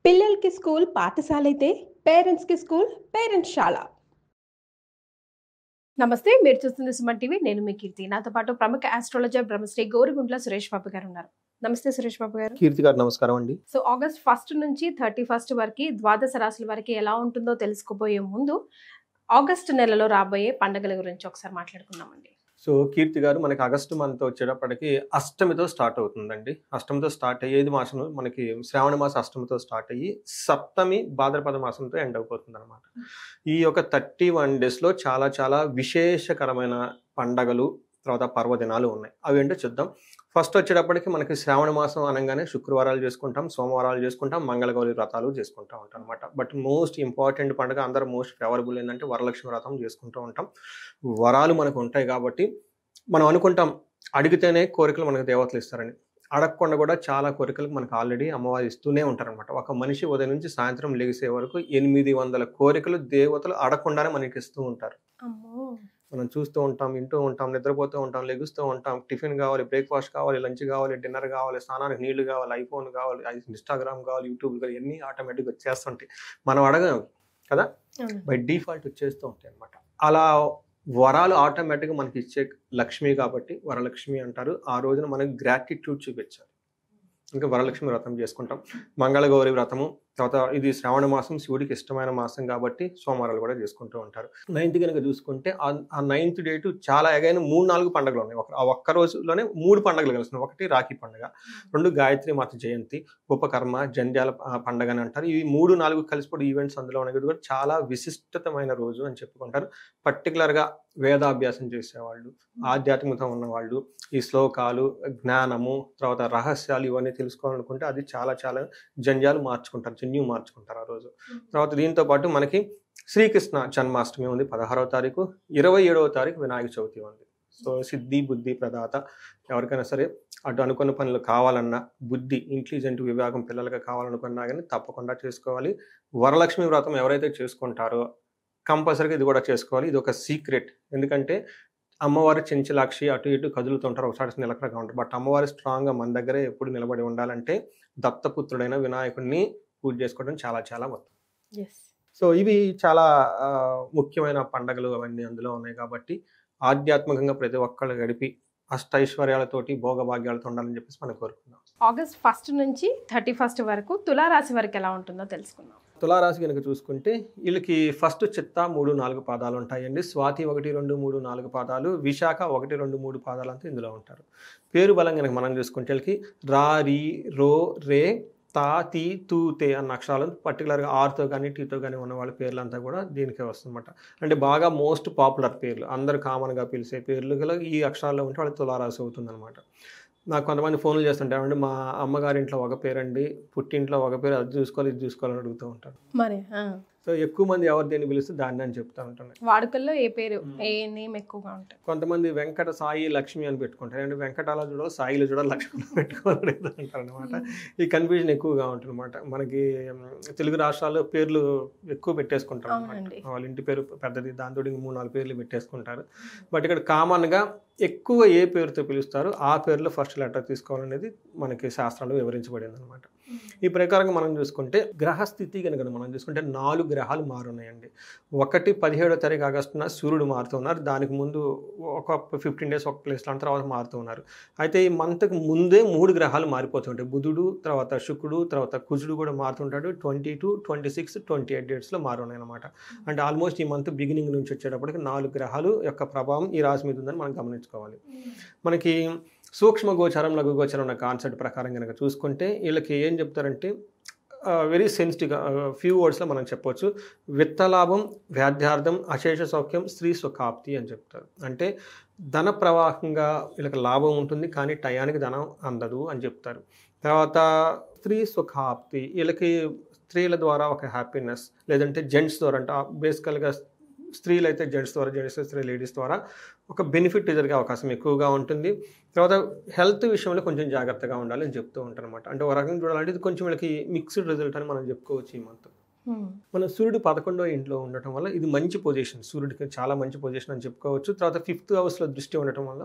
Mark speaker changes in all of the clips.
Speaker 1: పిల్లలకి స్కూల్ పాఠశాలైతే పేరెంట్స్‌కి స్కూల్ పేరెంట్స్‌శాల. నమస్తే. మీరు చూస్తుంది సుమన్ టీవీ. నేను మీ కీర్తి. నాతో పాటు ప్రముఖ ఆస్ట్రాలజర్ బ్రహ్మశ్రీ గోరుగుంట్ల సురేష్ బాబు గారు ఉన్నారు. నమస్తే సురేష్ బాబు గారు.
Speaker 2: కీర్తి గారు నమస్కారం అండి.
Speaker 1: సో ఆగస్ట్ 1 నుంచి 31 వరకు ద్వాదశ రాశుల వరకు ఎలా ఉంటుందో తెలుసుకోబోయే ముందు ఆగస్ట్ నెలలో రాబోయే పండుగల గురించి ఒకసారి మాట్లాడుకుందామండి.
Speaker 2: సో కీర్తి గారు మనకి ఆగస్టు మంత్ వచ్చేటప్పటికి అష్టమితో స్టార్ట్ అవుతుందండి. అష్టమితో స్టార్ట్ అయ్యేది మాసం మనకి శ్రావణ మాసం అష్టమితో స్టార్ట్ అయ్యి సప్తమి భాద్రపద మాసంతో ఎండ్ అయిపోతుంది అనమాట. ఈ యొక్క 31 డేస్లో చాలా చాలా విశేషకరమైన పండగలు తర్వాత పర్వదినాలు ఉన్నాయి. అవి ఏంటో చూద్దాం. ఫస్ట్ వచ్చేటప్పటికి మనకి శ్రావణ మాసం అనగానే శుక్రవారాలు చేసుకుంటాం, సోమవారాలు చేసుకుంటాం, మంగళగౌరి వ్రతాలు చేసుకుంటూ ఉంటాం అనమాట. బట్ మోస్ట్ ఇంపార్టెంట్ పండుగ అందరూ మోస్ట్ ఫేవరబుల్ ఏంటంటే వరలక్ష్మి వ్రతం చేసుకుంటూ ఉంటాం. వరాలు మనకు ఉంటాయి కాబట్టి మనం అనుకుంటాం అడిగితేనే కోరికలు మనకు దేవతలు ఇస్తారని. అడగకుండా కూడా చాలా కోరికలకు మనకు ఆల్రెడీ అమ్మవారు ఇస్తూనే ఉంటారనమాట. ఒక మనిషి ఉదయం నుంచి సాయంత్రం లెగిసే వరకు 800 కోరికలు దేవతలు అడగకుండానే మనకి ఇస్తూ ఉంటారు.
Speaker 1: అమ్మో!
Speaker 2: మనం చూస్తూ ఉంటాం, వింటూ ఉంటాం, నిద్రపోతూ ఉంటాం, లెగుస్తూ ఉంటాం. టిఫిన్ కావాలి, బ్రేక్ఫాస్ట్ కావాలి, లంచ్ కావాలి, డిన్నర్ కావాలి, స్నానానికి నీళ్లు కావాలి, ఐఫోన్ కావాలి, ఇన్స్టాగ్రామ్ కావాలి, యూట్యూబ్ కావాలి, ఇవన్నీ ఆటోమేటిక్గా వచ్చేస్తుంటాయి. మనం అడగం కదా, బై డిఫాల్ట్ వచ్చేస్తూ ఉంటాయి అనమాట. అలా వరాలు ఆటోమేటిక్గా మనకి ఇచ్చే లక్ష్మి కాబట్టి వరలక్ష్మి అంటారు. ఆ రోజున మనకి గ్రాటిట్యూడ్ చూపించాలి. ఇంకా వరలక్ష్మి వ్రతం చేసుకుంటాం. మంగళగౌరి వ్రతము, తర్వాత ఇది శ్రావణ మాసం, శివుడికి ఇష్టమైన మాసం కాబట్టి సోమవారాలు కూడా చేసుకుంటూ ఉంటారు. 9th కనుక చూసుకుంటే ఆ 9th డేటు చాలా ఎగైన 3-4 పండుగలు ఉన్నాయి. ఆ ఒక్క రోజులోనే 3 పండుగలు కలుస్తున్నాయి. ఒకటి రాఖీ పండుగ, 2 గాయత్రి మాత జయంతి, ఉపకర్మ, జంధ్యాల పండుగ అని అంటారు. ఇవి 3-4 కలిసిపోయి ఈవెంట్స్ అందులో ఉన్నాయి కూడా చాలా విశిష్టమైన రోజు అని చెప్పుకుంటారు. పర్టికులర్గా వేదాభ్యాసం చేసేవాళ్ళు, ఆధ్యాత్మికత ఉన్నవాళ్ళు, ఈ శ్లోకాలు, జ్ఞానము, తర్వాత రహస్యాలు ఇవన్నీ తెలుసుకోవాలనుకుంటే అది చాలా చాలా జంధ్యాలు మార్చుకుంటారు, జన్యు మార్చుకుంటారు ఆ రోజు. తర్వాత దీంతో పాటు మనకి శ్రీకృష్ణ జన్మాష్టమి ఉంది 16వ తారీఖు, 27వ తారీఖు వినాయక చవితి ఉంది. సో సిద్ధి బుద్ధి ప్రదాత, ఎవరికైనా సరే అటు అనుకున్న పనులు కావాలన్నా, బుద్ధి ఇంటెలిజెంట్ విభాగం పిల్లలకి కావాలనుకున్నా కానీ తప్పకుండా చేసుకోవాలి. వరలక్ష్మి వ్రతం ఎవరైతే చేసుకుంటారో కంపల్సరీగా ఇది కూడా చేసుకోవాలి. ఇది ఒక సీక్రెట్. ఎందుకంటే అమ్మవారి చెంచలాక్షి అటు ఇటు కదులుతుంటారు, ఒకసారి నిలకడగా ఉంటారు. బట్ అమ్మవారి స్ట్రాంగ్గా మన దగ్గరే ఎప్పుడు నిలబడి ఉండాలంటే దత్తపుత్రుడైన వినాయకుడిని పూజ చేసుకోవడం చాలా చాలా ముఖ్యం. సో ఇవి చాలా ముఖ్యమైన పండుగలు అవన్నీ అందులో ఉన్నాయి కాబట్టి ఆధ్యాత్మికంగా ప్రతి ఒక్కళ్ళు గడిపి అష్టైశ్వర్యాలతోటి భోగభాగ్యాలతో ఉండాలని చెప్పేసి మనం కోరుకుందాం.
Speaker 1: ఆగస్ట్ 1 నుంచి 31 వరకు తులారాశి వరకు ఎలా ఉంటుందో తెలుసుకుందాం.
Speaker 2: తులారాశి కనుక చూసుకుంటే వీళ్ళకి ఫస్ట్ చిత్త 3-4 పాదాలు ఉంటాయండి. స్వాతి 1-2-3-4 పాదాలు, విశాఖ 1-2-3 పాదాలు అంతా ఇందులో ఉంటారు. పేరు బలం కనుక మనం చూసుకుంటే వీళ్ళకి రా, రీ, రో, రే, తా, తీ, తూ, తే అన్న అక్షరాలు పర్టికులర్గా ఆర్తో కానీ టీతో కానీ ఉన్న వాళ్ళ పేర్లంతా కూడా దీనికే వస్తుందన్నమాట. అంటే బాగా మోస్ట్ పాపులర్ పేర్లు, అందరు కామన్గా పిలిచే పేర్లు గల ఈ అక్షరాల్లో ఉంటే వాళ్ళకి తులారాశి అవుతుందన్నమాట. నాకు కొంతమంది ఫోన్లు చేస్తుంటారు, అంటే మా అమ్మగారింట్లో ఒక పేరండి, పుట్టింట్లో ఒక పేరు, అది చూసుకోవాలి ఇది చూసుకోవాలని అడుగుతూ ఉంటారు.
Speaker 1: మరి
Speaker 2: సో ఎక్కువ మంది ఎవరు దేన్ని పిలిస్తే దాన్ని అని చెప్తా ఉంటాను.
Speaker 1: వాడుకల్లో ఏ పేరు ఏ నేమ్ ఎక్కువగా ఉంటాయి.
Speaker 2: కొంతమంది వెంకట, సాయి, లక్ష్మి అని పెట్టుకుంటారు. అంటే వెంకటాల చూడాలి, సాయిలు చూడాలి, లక్ష్మిలో పెట్టుకోవాలి అంటారు అనమాట. ఈ కన్ఫ్యూజన్ ఎక్కువగా ఉంటుంది అనమాట. మనకి తెలుగు రాష్ట్రాల్లో పేర్లు ఎక్కువ పెట్టేసుకుంటారు అనమాట. వాళ్ళ ఇంటి పేరు పెద్దది, దాంతో 3-4 పేర్లు పెట్టేసుకుంటారు. బట్ ఇక్కడ కామన్గా ఎక్కువ ఏ పేరుతో పిలుస్తారో ఆ పేరులో ఫస్ట్ లెటర్ తీసుకోవాలనేది మనకి శాస్త్రాలు వివరించబడింది అనమాట. ఈ ప్రకారంగా మనం చూసుకుంటే గ్రహస్థితి కనుక మనం చూసుకుంటే 4 గ్రహాలు మారున్నాయండి. ఒకటి 17వ తారీఖు ఆగస్టున సూర్యుడు మారుతూ ఉన్నారు. దానికి ముందు ఒక 15 డేస్ ఒక ప్లేస్లో తర్వాత మారుతూ ఉన్నారు. అయితే ఈ మంత్కి ముందే 3 గ్రహాలు మారిపోతుంటాయి. బుధుడు, తర్వాత శుక్రుడు, తర్వాత కుజుడు కూడా మారుతుంటాడు. 22, 26, 28 డేట్స్లో మారున్నాయి అనమాట. అంటే ఆల్మోస్ట్ ఈ మంత్ బిగినింగ్ నుంచి వచ్చేటప్పటికి 4 గ్రహాలు యొక్క ప్రభావం ఈ రాశి మీద ఉందని మనం గమనించుకోవాలి. మనకి సూక్ష్మ గోచారం, లఘు గోచారం అన్న కాన్సెప్ట్ ప్రకారం కనుక చూసుకుంటే వీళ్ళకి ఏం చెప్తారంటే వెరీ సెన్సిటివ్గా ఫ్యూ వర్డ్స్లో మనం చెప్పవచ్చు. విత్తలాభం, వ్యాధ్యార్థం, అశేష సౌఖ్యం, స్త్రీ సుఖాప్తి అని చెప్తారు. అంటే ధన ప్రవాహంగా వీళ్ళకి లాభం ఉంటుంది కానీ టయానికి ధనం అందదు అని చెప్తారు. తర్వాత స్త్రీ సుఖాప్తి, వీళ్ళకి స్త్రీల ద్వారా ఒక హ్యాపీనెస్, లేదంటే జెంట్స్ ద్వారా, అంటే బేసికల్గా స్త్రీలు అయితే జెంట్స్ ద్వారా, జెంట్స్ స్త్రీ లేడీస్ ద్వారా ఒక బెనిఫిట్ జరిగే అవకాశం ఎక్కువగా ఉంటుంది. తర్వాత హెల్త్ విషయంలో కొంచెం జాగ్రత్తగా ఉండాలి అని చెప్తూ ఉంటారు అనమాట. అంటే ఒక రకంగా చూడాలంటే ఇది కొంచెం వీళ్ళకి మిక్స్డ్ రిజల్ట్ అని మనం చెప్పుకోవచ్చు ఈ మంత్. మన సూర్యుడు 11వ ఇంట్లో ఉండటం వల్ల ఇది మంచి పొజిషన్, సూర్యుడికి చాలా మంచి పొజిషన్ అని చెప్పుకోవచ్చు. తర్వాత 5th హౌస్లో దృష్టి ఉండటం వల్ల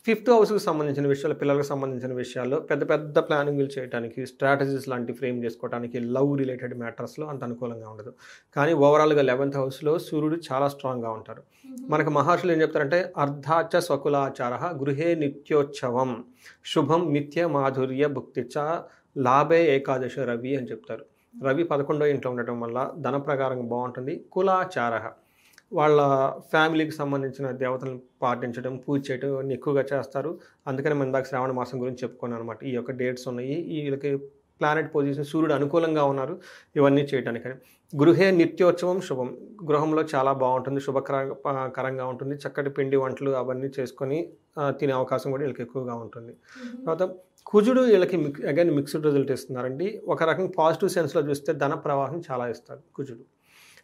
Speaker 2: 5th హౌస్కి సంబంధించిన విషయాలు, పిల్లలకు సంబంధించిన విషయాల్లో పెద్ద పెద్ద ప్లానింగ్లు చేయడానికి, స్ట్రాటజీస్ లాంటి ఫ్రేమ్ చేసుకోవడానికి, లవ్ రిలేటెడ్ మ్యాటర్స్లో అంత అనుకూలంగా ఉండదు. కానీ ఓవరాల్గా 11th హౌస్లో సూర్యుడు చాలా స్ట్రాంగ్గా ఉంటారు. మనకు మహర్షులు ఏం చెప్తారంటే అర్ధాచ స్వకులాచార గృహే నిత్యోత్సవం శుభం నిత్య మాధుర్య భుక్తిచ లాభే ఏకాదశ రవి అని చెప్తారు. రవి 11వ ఇంట్లో ఉండటం వల్ల ధన ప్రకారం బాగుంటుంది. కులాచార వాళ్ళ ఫ్యామిలీకి సంబంధించిన దేవతలను పాటించడం, పూజ చేయడం అన్నీ ఎక్కువగా చేస్తారు. అందుకని మనం ఇందాక శ్రావణ మాసం గురించి చెప్పుకున్నాను అనమాట. ఈ యొక్క డేట్స్ ఉన్నాయి, వీళ్ళకి ప్లానెట్ పొజిషన్ సూర్యుడు అనుకూలంగా ఉన్నారు ఇవన్నీ చేయడానికని. గృహే నిత్యోత్సవం శుభం, గృహంలో చాలా బాగుంటుంది, శుభకరంగా ఉంటుంది. చక్కటి పిండి వంటలు అవన్నీ చేసుకొని తినే అవకాశం కూడా వీళ్ళకి ఎక్కువగా ఉంటుంది. తర్వాత కుజుడు వీళ్ళకి అగైన్ మిక్స్డ్ రిజల్ట్ ఇస్తున్నారండి. ఒక రకంగా పాజిటివ్ సెన్స్లో చూస్తే ధన ప్రవాహం చాలా ఇస్తారు కుజుడు.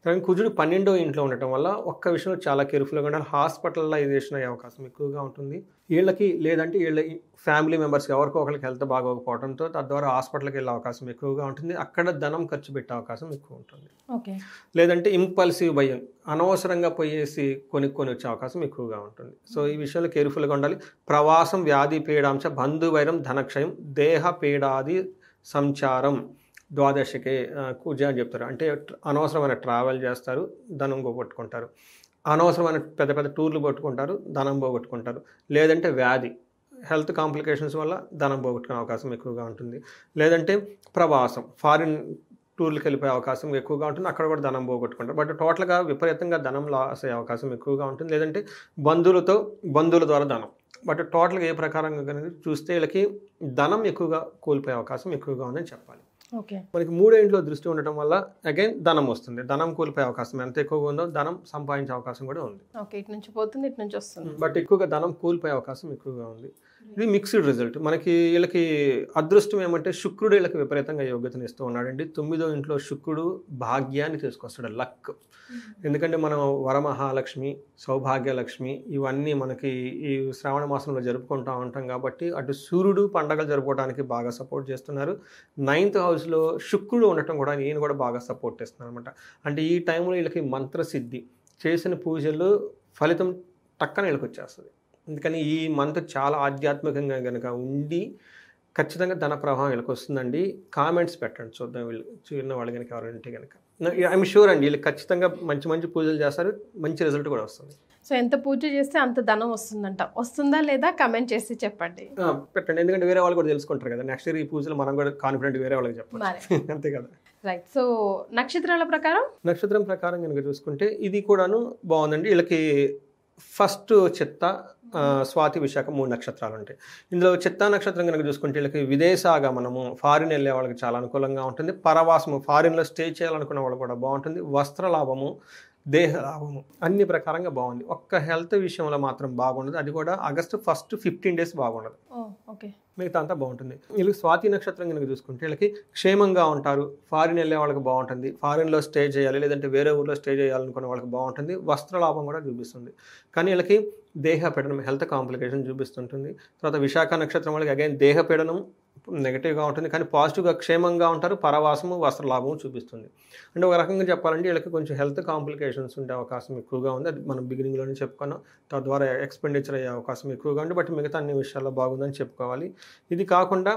Speaker 2: కానీ కుజుడు 12వ ఇంట్లో ఉండటం వల్ల ఒక్క విషయంలో చాలా కేర్ఫుల్గా ఉండాలి. హాస్పిటలైజేషన్ అయ్యే అవకాశం ఎక్కువగా ఉంటుంది వీళ్ళకి. లేదంటే వీళ్ళ ఫ్యామిలీ మెంబర్స్కి ఎవరికో ఒకరికి హెల్త్ బాగోకపోవడంతో తద్వారా హాస్పిటల్కి వెళ్ళే అవకాశం ఎక్కువగా ఉంటుంది. అక్కడ ధనం ఖర్చు పెట్టే అవకాశం ఎక్కువ ఉంటుంది. లేదంటే ఇంపల్సివ్ భయం, అనవసరంగా పోయేసి కొనుక్కొని వచ్చే అవకాశం ఎక్కువగా ఉంటుంది. సో ఈ విషయంలో కేర్ఫుల్గా ఉండాలి. ప్రవాసం వ్యాధి పీడాంశ బంధువైరం ధనక్షయం దేహ పీడాది సంచారం ద్వాదశకే కుజ అని చెప్తారు. అంటే అనవసరమైన ట్రావెల్ చేస్తారు, ధనం పోగొట్టుకుంటారు. అనవసరమైన పెద్ద పెద్ద టూర్లు పట్టుకుంటారు, ధనం పోగొట్టుకుంటారు. లేదంటే వ్యాధి, హెల్త్ కాంప్లికేషన్స్ వల్ల ధనం పోగొట్టుకునే అవకాశం ఎక్కువగా ఉంటుంది. లేదంటే ప్రవాసం, ఫారిన్ టూర్లకు వెళ్ళిపోయే అవకాశం ఎక్కువగా ఉంటుంది, అక్కడ కూడా ధనం పోగొట్టుకుంటారు. బట్ టోటల్గా విపరీతంగా ధనం లాస్ అయ్యే అవకాశం ఎక్కువగా ఉంటుంది. లేదంటే బంధువుల ద్వారా ధనం. బట్ టోటల్గా ఏ ప్రకారంగా కనుక చూస్తే వీళ్ళకి ధనం ఎక్కువగా కోల్పోయే అవకాశం ఎక్కువగా ఉందని చెప్పాలి. మనకి 3వ ఇంట్లో దృష్టి ఉండటం వల్ల అగైన్ ధనం వస్తుంది. ధనం కోల్పోయే అవకాశం ఎంత ఎక్కువగా ఉందో ధనం సంపాదించే అవకాశం కూడా ఉంది.
Speaker 1: ఇటు నుంచి పోతుంది, ఇటు నుంచి వస్తుంది.
Speaker 2: బట్ ఎక్కువగా ధనం కోల్పోయే అవకాశం ఎక్కువగా ఉంది. ఇది మిక్స్డ్ రిజల్ట్. మనకి వీళ్ళకి అదృష్టం ఏమంటే శుక్రుడు వీళ్ళకి విపరీతంగా యోగ్యతను ఇస్తూ ఉన్నాడండి. 9వ ఇంట్లో శుక్రుడు భాగ్యాన్ని తీసుకొస్తాడు, లక్. ఎందుకంటే మనం వరమహాలక్ష్మి, సౌభాగ్యలక్ష్మి ఇవన్నీ మనకి ఈ శ్రావణ మాసంలో జరుపుకుంటూ ఉంటాం కాబట్టి అటు సూర్యుడు పండగలు జరుపుకోవడానికి బాగా సపోర్ట్ చేస్తున్నారు. 9th హౌస్లో శుక్రుడు ఉండటం కూడా ఈయన కూడా బాగా సపోర్ట్ చేస్తున్నారు అనమాట. అంటే ఈ టైంలో వీళ్ళకి మంత్రసిద్ధి, చేసిన పూజలు ఫలితం టక్కన వీళ్ళకి వచ్చేస్తుంది. అందుకని ఈ మంత్ చాలా ఆధ్యాత్మికంగా కనుక ఉండి ఖచ్చితంగా ధన ప్రవాహం వీళ్ళకి వస్తుందండి. కామెంట్స్ పెట్టండి చూద్దాం, వీళ్ళు చూడిన వాళ్ళు కనుక ఎవరంటే కనుక. ఐఎమ్ షూర్ అండి వీళ్ళు ఖచ్చితంగా మంచి మంచి పూజలు చేస్తారు, మంచి రిజల్ట్ కూడా వస్తుంది.
Speaker 1: సో ఎంత పూజ చేస్తే అంత ధనం వస్తుందంట, వస్తుందా లేదా కమెంట్ చేసి చెప్పండి,
Speaker 2: పెట్టండి. ఎందుకంటే వేరే వాళ్ళు కూడా తెలుసుకుంటారు కదా, నెక్స్ట్ ఇయర్ ఈ పూజలు మనం కూడా కాన్ఫిడెంట్ వేరే వాళ్ళకి చెప్పాలి, అంతే కదా.
Speaker 1: రైట్. సో నక్షత్రం
Speaker 2: ప్రకారం కనుక చూసుకుంటే ఇది కూడాను బాగుందండి. వీళ్ళకి ఫస్ట్ చిత్త, స్వాతి, విశాఖ 3 నక్షత్రాలు ఉంటాయి. ఇందులో చిత్తా నక్షత్రం కనుక చూసుకుంటే వీళ్ళకి విదేశాగమనము, ఫారిన్ వెళ్ళే వాళ్ళకి చాలా అనుకూలంగా ఉంటుంది. పరవాసము, ఫారిన్లో స్టే చేయాలనుకున్న వాళ్ళు కూడా బాగుంటుంది. వస్త్ర లాభము, దేహ లాభము అన్ని ప్రకారంగా బాగుంది. ఒక్క హెల్త్ విషయంలో మాత్రం బాగుండదు, అది కూడా ఆగస్టు ఫస్ట్ 15 days బాగుండదు, మిగతా అంతా బాగుంటుంది. వీళ్ళకి స్వాతి నక్షత్రం కనుక చూసుకుంటే వీళ్ళకి క్షేమంగా ఉంటారు, ఫారిన్ వెళ్ళే వాళ్ళకి బాగుంటుంది, ఫారిన్లో స్టే చేయాలి లేదంటే వేరే ఊర్లో స్టే చేయాలనుకున్న వాళ్ళకి బాగుంటుంది. వస్త్ర లాభం కూడా చూపిస్తుంది. కానీ వీళ్ళకి దేహపీడనం, హెల్త్ కాంప్లికేషన్ చూపిస్తుంటుంది. తర్వాత విశాఖ నక్షత్రం వాళ్ళకి అగైన్ దేహపీడనం నెగిటివ్గా ఉంటుంది, కానీ పాజిటివ్గా క్షేమంగా ఉంటారు, పరవాసము, వస్త్ర లాభము చూపిస్తుంది. అంటే ఒక రకంగా చెప్పాలంటే వీళ్ళకి కొంచెం హెల్త్ కాంప్లికేషన్స్ ఉండే అవకాశం ఎక్కువగా ఉంది. అది మనం బిగినింగ్లోనే చెప్పుకున్నాం. తద్వారా ఎక్స్పెండిచర్ అయ్యే అవకాశం ఎక్కువగా ఉంది. బట్ మిగతా అన్ని విషయాల్లో బాగుందని చెప్పుకోవాలి. ఇది కాకుండా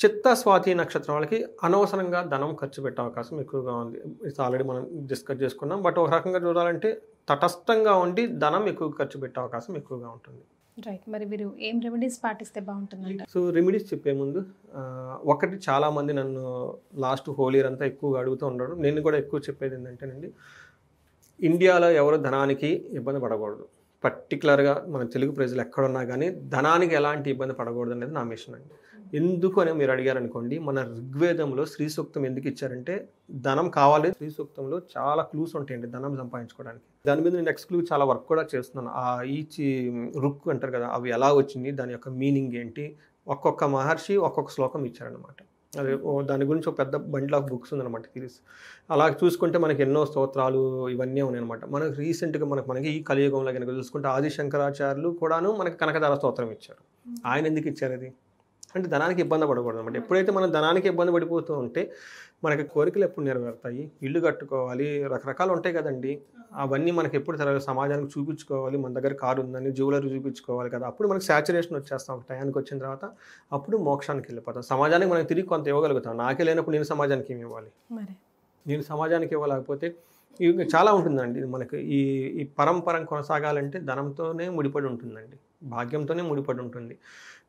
Speaker 2: చిత్త, స్వాతి నక్షత్రం వాళ్ళకి అనవసరంగా ధనం ఖర్చు పెట్టే అవకాశం ఎక్కువగా ఉంది. ఇది ఆల్రెడీ మనం డిస్కస్ చేసుకున్నాం. బట్ ఒక రకంగా చూడాలంటే తటస్థంగా ఉండి ధనం ఎక్కువ ఖర్చు పెట్టే అవకాశం ఎక్కువగా ఉంటుంది.
Speaker 1: రైట్. మరి మీరు ఏం రెమెడీస్ పాటిస్తే బాగుంటుందంట?
Speaker 2: సో రెమెడీస్ చెప్పే ముందు ఒకటి, చాలామంది నన్ను లాస్ట్ హోల్ ఇయర్ అంతా ఎక్కువగా అడుగుతూ ఉన్నారు. నేను కూడా ఎక్కువ చెప్పేది ఏంటంటేనండి, ఇండియాలో ఎవరు ధనానికి ఇబ్బంది పడకూడదు. పర్టికులర్గా మన తెలుగు ప్రజలు ఎక్కడున్నా కానీ ధనానికి ఎలాంటి ఇబ్బంది పడకూడదు అనేది నా మిషన్ అండి. ఎందుకు అని మీరు అడిగారనుకోండి, మన ఋగ్వేదంలో శ్రీ సూక్తం ఎందుకు ఇచ్చారంటే ధనం కావాలి. శ్రీ సూక్తంలో చాలా క్లూస్ ఉంటాయండి ధనం సంపాదించుకోవడానికి. దాని మీద నేను ఎక్స్క్లూజివ్ చాలా వర్క్ కూడా చేస్తున్నాను. ఆ ఈచ్ రుక్ అంటారు కదా, అవి ఎలా వచ్చింది, దాని యొక్క మీనింగ్ ఏంటి, ఒక్కొక్క మహర్షి ఒక్కొక్క శ్లోకం ఇచ్చారనమాట. అది దాని గురించి ఒక పెద్ద బండిల్ ఆఫ్ బుక్స్ ఉందన్నమాట సిరీస్. అలా చూసుకుంటే మనకి ఎన్నో స్తోత్రాలు ఇవన్నీ ఉన్నాయన్నమాట. మనకు రీసెంట్గా మనకి ఈ కలియుగంలో కనుక చూసుకుంటే ఆది శంకరాచార్యులు కూడాను మనకి కనకదార స్తోత్రం ఇచ్చారు. ఆయన ఎందుకు ఇచ్చారు? అది అంటే ధనానికి ఇబ్బంది పడకూడదు అనమాట. ఎప్పుడైతే మనం ధనానికి ఇబ్బంది పడిపోతూ ఉంటే మనకి కోరికలు ఎప్పుడు నెరవేరుతాయి, ఇల్లు కట్టుకోవాలి, రకరకాలు ఉంటాయి కదండి. అవన్నీ మనకి ఎప్పుడు సమాజానికి చూపించుకోవాలి, మన దగ్గర కారు ఉందని జ్యువెలరీ చూపించుకోవాలి కదా. అప్పుడు మనకి సాచురేషన్ వచ్చేస్తాం. ఒక టయానికి వచ్చిన తర్వాత అప్పుడు మోక్షానికి వెళ్ళిపోతాం. సమాజానికి మనం తిరిగి కొంత ఇవ్వగలుగుతాం. నాకే లేనప్పుడు నేను సమాజానికి ఏమి ఇవ్వాలి? నేను సమాజానికి ఇవ్వలేకపోతే ఇవి చాలా ఉంటుందండి. మనకి ఈ పరంపరం కొనసాగాలంటే ధనంతోనే ముడిపడి ఉంటుందండి, భాగ్యంతోనే ముడిపడి ఉంటుంది.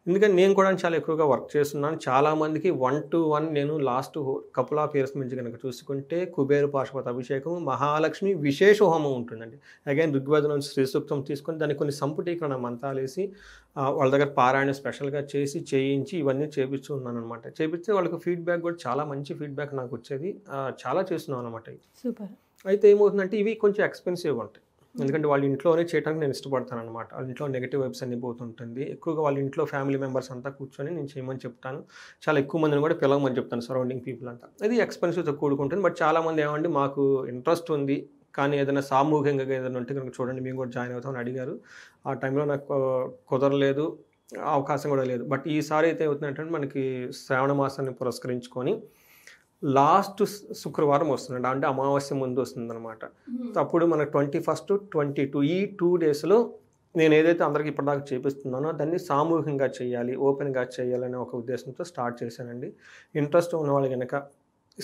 Speaker 2: ఎందుకంటే నేను కూడా చాలా ఎక్కువగా వర్క్ చేస్తున్నాను. చాలామందికి 1 to 1 నేను లాస్ట్ కపుల్ ఆఫ్ ఇయర్స్ నుంచి కనుక చూసుకుంటే కుబేర పాశుపత అభిషేకం, మహాలక్ష్మి విశేష హోమం ఉంటుందండి. అగైన్ ఋగ్వేదం నుంచి శ్రీ సూక్తం తీసుకొని దానికి కొన్ని సంపుటీకరణ మంత్రాలు వేసి వాళ్ళ దగ్గర పారాయణ స్పెషల్గా చేయించి ఇవన్నీ చేపిస్తూ ఉన్నాను అనమాట. చేపిస్తే వాళ్ళకి ఫీడ్బ్యాక్ కూడా చాలా మంచి ఫీడ్బ్యాక్ నాకు వచ్చేది. చాలా చేస్తున్నాను అనమాట.
Speaker 1: సూపర్.
Speaker 2: అయితే ఏమవుతుందంటే ఇవి కొంచెం ఎక్స్పెన్సివ్గా ఉంటాయి. ఎందుకంటే వాళ్ళ ఇంట్లోనే చేయడానికి నేను ఇష్టపడతాను అనమాట. వాళ్ళ ఇంట్లో నెగిటివ్ వైబ్స్ అన్ని పోతుంటుంది. ఎక్కువగా వాళ్ళ ఇంట్లో ఫ్యామిలీ మెంబర్స్ అంతా కూర్చొని నేను చేయమని చెప్తాను. చాలా ఎక్కువ మందిని కూడా పిలవమని చెప్తాను, సరౌండింగ్ పీపుల్ అంతా. అది ఎక్స్పెన్సివ్తో కూడుకుంటుంది. బట్ చాలామంది ఏమండి మాకు ఇంట్రెస్ట్ ఉంది కానీ ఏదైనా సామూహికంగా ఏదైనా ఉంటే కనుక చూడండి మేము కూడా జాయిన్ అవుతామని అడిగారు. ఆ టైంలో నాకు కుదరలేదు, అవకాశం కూడా లేదు. బట్ ఈసారి అయితే అవుతుందంటే మనకి శ్రావణ మాసాన్ని పురస్కరించుకొని లాస్ట్ శుక్రవారం వస్తుందండి, అంటే అమావాస్య ముందు వస్తుందన్నమాట. అప్పుడు మనకు 21, 22 ఈ 2 డేస్లో నేను ఏదైతే అందరికీ ఇప్పటిదాకా చేపిస్తున్నానో దాన్ని సామూహికంగా చేయాలి, ఓపెన్గా చేయాలనే ఒక ఉద్దేశంతో స్టార్ట్ చేశానండి. ఇంట్రెస్ట్ ఉన్న వాళ్ళు కనుక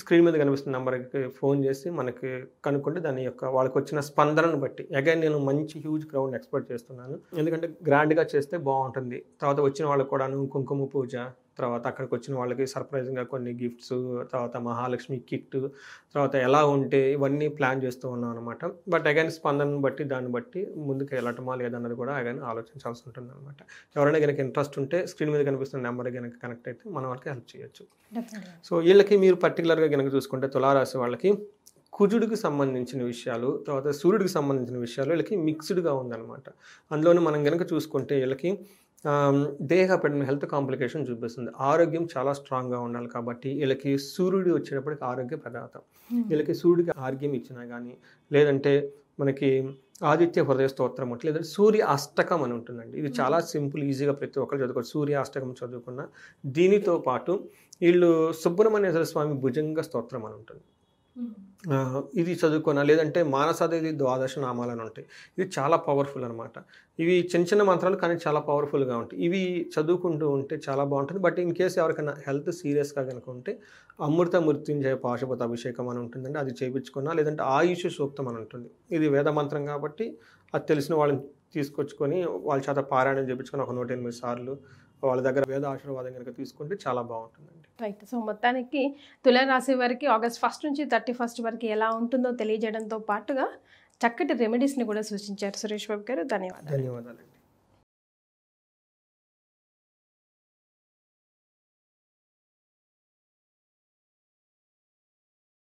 Speaker 2: స్క్రీన్ మీద కనిపిస్తున్న నెంబర్కి ఫోన్ చేసి మనకి కనుక్కుంటే దాని యొక్క వాళ్ళకి వచ్చిన స్పందనను బట్టి అగైన్ నేను మంచి హ్యూజ్ క్రౌడ్ ఎక్స్పెక్ట్ చేస్తున్నాను. ఎందుకంటే గ్రాండ్గా చేస్తే బాగుంటుంది. తర్వాత వచ్చిన వాళ్ళకు కూడాను కుంకుమ పూజ, తర్వాత అక్కడికి వచ్చిన వాళ్ళకి సర్ప్రైజింగ్గా కొన్ని గిఫ్ట్స్, తర్వాత మహాలక్ష్మి కిట్, తర్వాత ఎలా ఉంటే ఇవన్నీ ప్లాన్ చేస్తూ ఉన్నాం అనమాట. బట్ అగైన్ స్పందనను బట్టి దాన్ని బట్టి ముందుకు వెళ్ళటమా లేదన్నది కూడా అగైన్ ఆలోచించాల్సి ఉంటుంది అనమాట. ఎవరైనా కనుక ఇంట్రెస్ట్ ఉంటే స్క్రీన్ మీద కనిపిస్తున్న నెంబర్ కనుక కనెక్ట్ అయితే మన వాళ్ళకి హెల్ప్ చేయొచ్చు. సో వీళ్ళకి మీరు పర్టికులర్గా కనుక చూసుకుంటే తులారాశి వాళ్ళకి కుజుడికి సంబంధించిన విషయాలు, తర్వాత సూర్యుడికి సంబంధించిన విషయాలు వీళ్ళకి మిక్స్డ్గా ఉందన్నమాట. అందులోనే మనం కనుక చూసుకుంటే వీళ్ళకి దేహపడిన హెల్త్ కాంప్లికేషన్ చూపిస్తుంది. ఆరోగ్యం చాలా స్ట్రాంగ్గా ఉండాలి కాబట్టి వీళ్ళకి సూర్యుడు వచ్చేటప్పటికి ఆరోగ్య ప్రదాతం. వీళ్ళకి సూర్యుడికి ఆరోగ్యం ఇచ్చినా కానీ, లేదంటే మనకి ఆదిత్య హృదయ స్తోత్రం అంటే, లేదంటే సూర్య అష్టకం అని ఉంటుందండి. ఇది చాలా సింపుల్, ఈజీగా ప్రతి ఒక్కరు చదువుకోవచ్చు. సూర్య అష్టకం చదువుకున్న దీనితో పాటు వీళ్ళు సుబ్రహ్మణ్యేశ్వర స్వామి భుజంగ స్తోత్రం అని ఉంటుంది, ఇది చదువుకున్నా, లేదంటే మానసాదేవి ద్వాదశ నామాలని ఉంటాయి. ఇది చాలా పవర్ఫుల్ అనమాట. ఇవి చిన్న చిన్న మంత్రాలు కానీ చాలా పవర్ఫుల్గా ఉంటాయి. ఇవి చదువుకుంటూ ఉంటే చాలా బాగుంటుంది. బట్ ఇన్ కేసు ఎవరికైనా హెల్త్ సీరియస్గా కనుక ఉంటే అమృత మృత్యుంజయ పాశుపత అభిషేకం అని ఉంటుందండి, అది చేయించుకున్నా, లేదంటే ఆయుష్ సూక్తం అని ఉంటుంది. ఇది వేద మంత్రం కాబట్టి అది తెలిసిన వాళ్ళని తీసుకొచ్చుకొని వాళ్ళ చేత పారాయణం చేయించుకొని ఒక 108 సార్లు వాళ్ళ దగ్గర వేద ఆశీర్వాదం కనుక తీసుకుంటే చాలా బాగుంటుందండి.
Speaker 1: రైట్. సో మొత్తానికి తులారాశి వారికి ఆగస్ట్ 1 నుంచి 31 వరకు ఎలా ఉంటుందో తెలియజేయడంతో పాటుగా చక్కటి రెమెడీస్ని కూడా సూచించారు సురేష్ బాబు గారు. ధన్యవాదాలు.